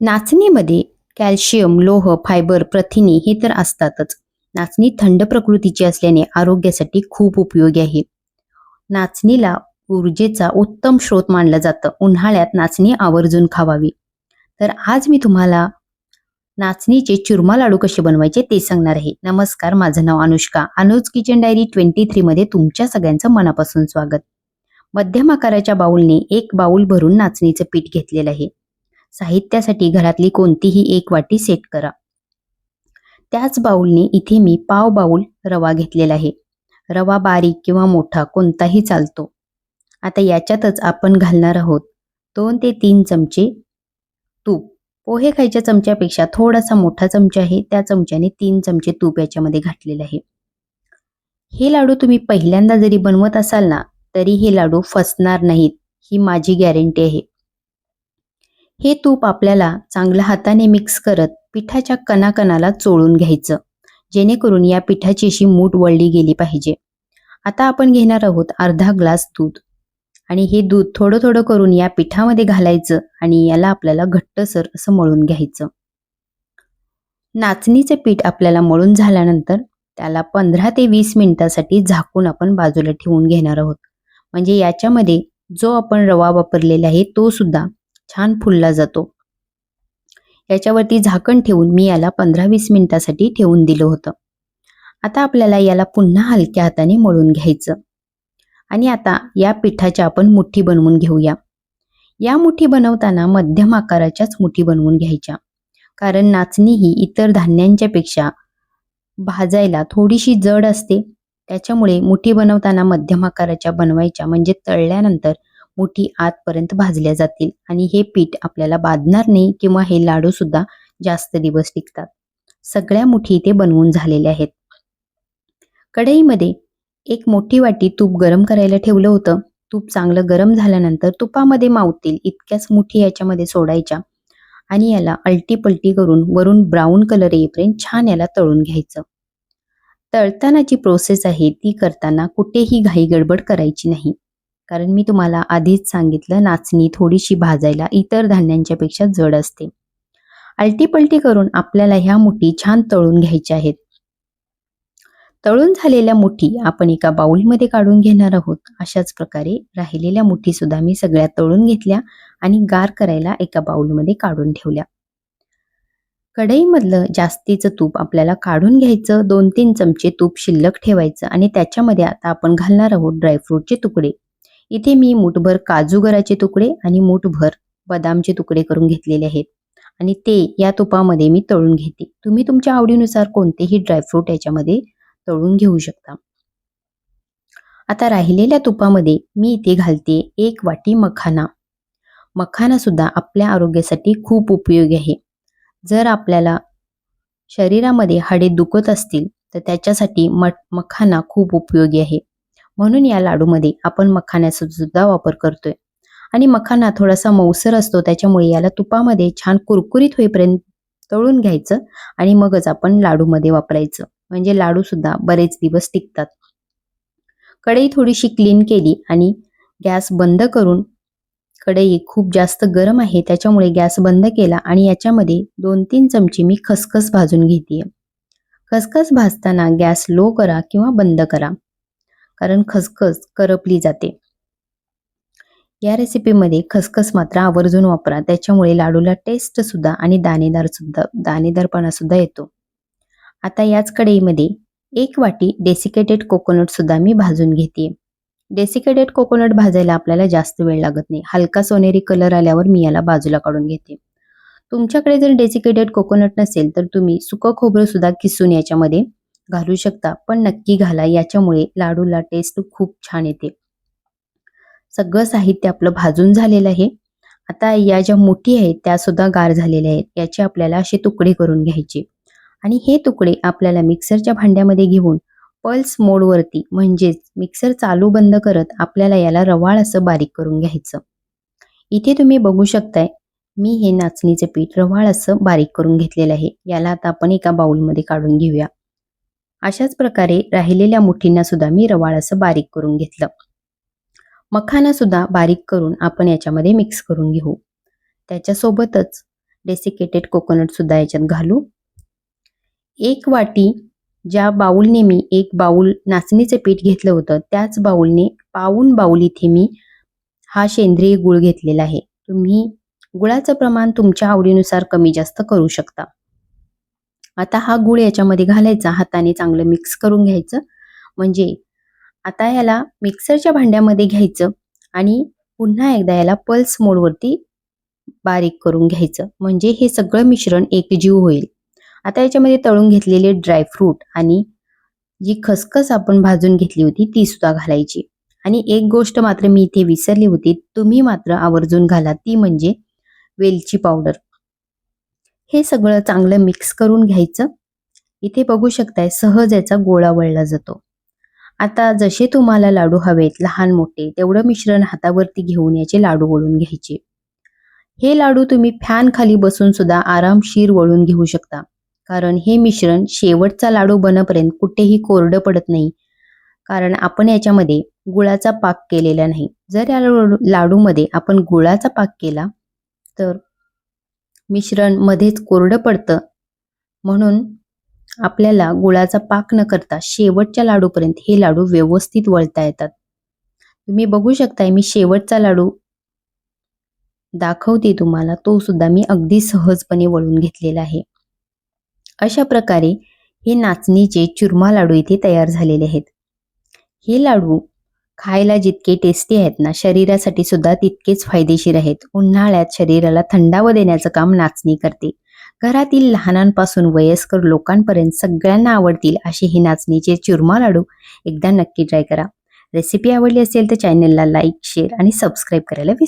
नाचणीमध्ये calcium, लोह, fibre, प्रथिने हे तर असतातच. नाचणी थंड प्रकृतीची असल्याने आरोग्यासाठी खूप उपयोगी आहे. नाचणीला ऊर्जेचा उत्तम स्रोत मानलं जातं. उन्हाळ्यात नाचणी आवर्जून खावावी. तर आज मी तुम्हाला नाचणीचे चुरमा लाडू कसे बनवायचे ते सांगणार आहे. नमस्कार, माझं नाव अनुष्का. अनुज किचन डायरी 23 मध्ये तुमच्या सगळ्यांचं मनापासून स्वागत. मध्यम आकाराच्या बाउलने एक बाउल भरून नाचणीचं पीठ घेतलेलं आहे. साहित्यासाठी घरातली कोणतीही एक वाटी सेट करा. त्याच बाउलने इथे मी पाव बाउल रवा घेतलेला आहे. रवा बारीक किंवा मोठा कोणताही चालतो. आता याच्यातच आपण घालणार आहोत 2 ते 3 चमचे तूप. पोहे खायच्या चमच्यापेक्षा थोडासा मोठा चमचा आहे, त्या चमच्याने 3 चमचे तूप याच्यामध्ये घातलेले आहे. हे लाडू तुम्ही पहिल्यांदा जरी बनवत असाल ना, तरी हे लाडू फसणार नाहीत, ही माझी गॅरंटी आहे. हे तूप आपल्याला चांगलं हाताने मिक्स करत पिठाच्या कणाकणाला चोळून घ्यायचं, जेणेकरून या पिठाची अशी मूठ वळली गेली पाहिजे. आता आपण घेणार आहोत अर्धा ग्लास दूध आणि हे दूध थोडं थोडं करून या पिठामध्ये घालायचं आणि याला आपल्याला घट्टसर असं मळून घ्यायचं. नाचणीचे पीठ आपल्याला मळून झाल्यानंतर त्याला 15 ते 20 मिनिटासाठी झाकून आपण बाजूला ठेवून घेणार आहोत. म्हणजे याच्यामध्ये जो आपण रवा वापरलेला आहे तो सुद्धा छान फुलला जातो. याच्यावरती झाकण ठेवून मी याला 15-20 मिनिटासाठी ठेवून दिलं होतं. आता आपल्याला याला पुन्हा हलक्या हाताने मळून घ्यायचं आणि आता या पिठाच्या आपण मुठी बनवून घेऊया. या मुठी बनवताना मध्यम आकाराच्याच मुठी बनवून घ्यायच्या, कारण नाचणी ही इतर धान्यांच्या पेक्षा भाजायला थोडीशी जड असते. त्याच्यामुळे मुठी बनवताना मध्यम आकाराच्या बनवायच्या, म्हणजे तळल्यानंतर मुठी आतपर्यंत भाजल्या जातील आणि हे पीठ आपल्याला बाधणार नाही किंवा हे लाडू सुद्धा जास्त दिवस टिकतात. सगळ्या मुठी इथे बनवून झालेल्या आहेत. कढईमध्ये एक मोठी वाटी तूप गरम करायला ठेवलं होतं. तूप चांगलं गरम झाल्यानंतर तुपामध्ये मावतील इतक्याच मुठी याच्यामध्ये सोडायच्या आणि याला अलटी पलटी करून वरून ब्राऊन कलर येईपर्यंत छान याला तळून घ्यायचं. तळताना जी प्रोसेस आहे ती करताना कुठेही घाई गडबड करायची नाही, कारण मी तुम्हाला आधीच सांगितलं नाचणी थोडीशी भाजायला इतर धान्यांच्या पेक्षा जड असते. अलटी पलटी करून आपल्याला ह्या मुठी छान तळून घ्यायच्या आहेत. तळून झालेल्या मुठी आपण एका बाउलमध्ये काढून घेणार आहोत. अशाच प्रकारे राहिलेल्या मुठी सुद्धा मी सगळ्या तळून घेतल्या आणि गार करायला एका बाउलमध्ये काढून ठेवल्या. कढईमधलं जास्तीचं तूप आपल्याला काढून घ्यायचं. 2-3 चमचे तूप शिल्लक ठेवायचं आणि त्याच्यामध्ये आता आपण घालणार आहोत ड्रायफ्रूटचे तुकडे. इथे मी मूठभर काजू गराचे तुकडे आणि मूठभर बदामचे तुकडे करून घेतलेले आहेत आणि ते या तुपामध्ये मी तळून घेते. तुम्ही तुमच्या आवडीनुसार कोणतेही ड्रायफ्रूट याच्यामध्ये तळून घेऊ शकता. आता राहिलेल्या तुपामध्ये मी इथे घालते 1 वाटी मखाना. मखाना सुद्धा आपल्या आरोग्यासाठी खूप उपयोगी आहे. जर आपल्याला शरीरामध्ये हाडे दुखत असतील तर त्याच्यासाठी मखाना खूप उपयोगी आहे. म्हणून या लाडूमध्ये आपण मखान्याचा सुद्धा वापर करतोय आणि मखाना थोडासा मऊसर असतो, त्याच्यामुळे याला तुपामध्ये छान कुरकुरीत होईपर्यंत तळून घ्यायचं आणि मगच आपण लाडूमध्ये वापरायचं, म्हणजे लाडू सुद्धा बरेच दिवस टिकतात. कढई थोडीशी क्लीन केली आणि गॅस बंद करून, कढई खूप जास्त गरम आहे त्याच्यामुळे गॅस बंद केला आणि याच्यामध्ये 2-3 चमचे मी खसखस भाजून घेते. खसखस भाजताना गॅस लो करा किंवा बंद करा, कारण खसखस करपली जाते. या रेसिपीमध्ये खसखस मात्र आवर्जून वापरा, त्याच्यामुळे लाडूला टेस्ट सुद्धा आणि दाणेदारपणा सुद्धा येतो. आता याच कढईमध्ये 1 वाटी डेसिकेटेड कोकोनट सुद्धा मी भाजून घेते. डेसिकेटेड कोकोनट भाजायला आपल्याला जास्त वेळ लागत नाही. हलका सोनेरी कलर आल्यावर मी याला बाजूला काढून घेते. तुमच्याकडे जर डेसिकेटेड कोकोनट नसेल तर तुम्ही सुकं खोबरं सुद्धा किसून याच्यामध्ये घालू शकता, पण नक्की घाला, याच्यामुळे लाडूला टेस्ट खूप छान येते. सगळं साहित्य आपलं भाजून झालेलं आहे. आता या ज्या मुठी आहेत त्या सुद्धा गार झालेल्या आहेत. याचे आपल्याला असे तुकडे करून घ्यायचे आणि हे तुकडे आपल्याला मिक्सरच्या भांड्यामध्ये घेऊन पल्स मोडवरती, म्हणजेच मिक्सर चालू बंद करत आपल्याला याला रवाळ असं बारीक करून घ्यायचं. इथे तुम्ही बघू शकताय मी हे नाचणीचे पीठ रवाळ असं बारीक करून घेतलेलं आहे. याला आता आपण एका बाउलमध्ये काढून घेऊया. अशाच प्रकारे राहिलेल्या मुठींना सुद्धा मी रवाळ असं बारीक करून घेतलं. मखाना सुद्धा बारीक करून आपण याच्यामध्ये मिक्स करून घेऊ. त्याच्यासोबतच डेसिकेटेड कोकोनट सुद्धा याच्यात घालू. 1 वाटी ज्या बाउलने मी 1 बाउल नाचणीचे पीठ घेतलं होतं त्याच बाउलने पाऊण बाउल इथे मी हा सेंद्रिय गूळ घेतलेला आहे. तुम्ही गुळाचं प्रमाण तुमच्या आवडीनुसार कमी जास्त करू शकता. आता हा गूळ याच्यामध्ये घालायचा, हाताने चांगलं मिक्स करून घ्यायचं. म्हणजे आता याला मिक्सरच्या भांड्यामध्ये घ्यायचं आणि पुन्हा एकदा याला पल्स मोडवरती बारीक करून घ्यायचं. म्हणजे हे सगळं मिश्रण एकजीव होईल. आता याच्यामध्ये तळून घेतलेले ड्रायफ्रूट आणि जी खसखस आपण भाजून घेतली होती ती सुद्धा घालायची. आणि एक गोष्ट मात्र मी इथे विसरली होती, तुम्ही मात्र आवर्जून घाला, ती म्हणजे वेलची पावडर. हे सगळं चांगलं मिक्स करून घ्यायचं. इथे बघू शकताय सहज याचा गोळा वळला जातो. आता जसे तुम्हाला लाडू हवेत लहान मोठे तेवढं मिश्रण हातावरती घेऊन याचे लाडू वळून घ्यायचे. हे लाडू तुम्ही फॅन खाली बसून सुद्धा आरामशीर वळून घेऊ शकता. कारण हे मिश्रण शेवटचा लाडू बनेपर्यंत कुठेही कोरडं पडत नाही. कारण आपण याच्यामध्ये गुळाचा पाक केलेला नाही. जर या लाडूमध्ये आपण गुळाचा पाक केला तर मिश्रण मध्येच कोरडं पडतं. म्हणून आपल्याला गुळाचा पाक न करता शेवटच्या लाडूपर्यंत हे लाडू व्यवस्थित वळता येतात. तुम्ही बघू शकताय मी शेवटचा लाडू दाखवते तुम्हाला, तो सुद्धा मी अगदी सहजपणे वळून घेतलेला आहे. अशा प्रकारे हे नाचणीचे चुरमा लाडू इथे तयार झालेले आहेत. हे लाडू खायला जितके टेस्टी आहेत ना, शरीरासाठी सुद्धा तितकेच फायदेशीर आहेत. उन्हाळ्यात शरीराला थंडावा देण्याचं काम नाचणी करते. घरातील लहानांपासून वयस्कर लोकांपर्यंत सगळ्यांना आवडतील असे हे नाचणीचे चुरमा लाडू एकदा नक्की ट्राय करा. रेसिपी आवडली असेल तर चॅनलला लाईक, शेअर आणि सबस्क्राईब करायला विसरू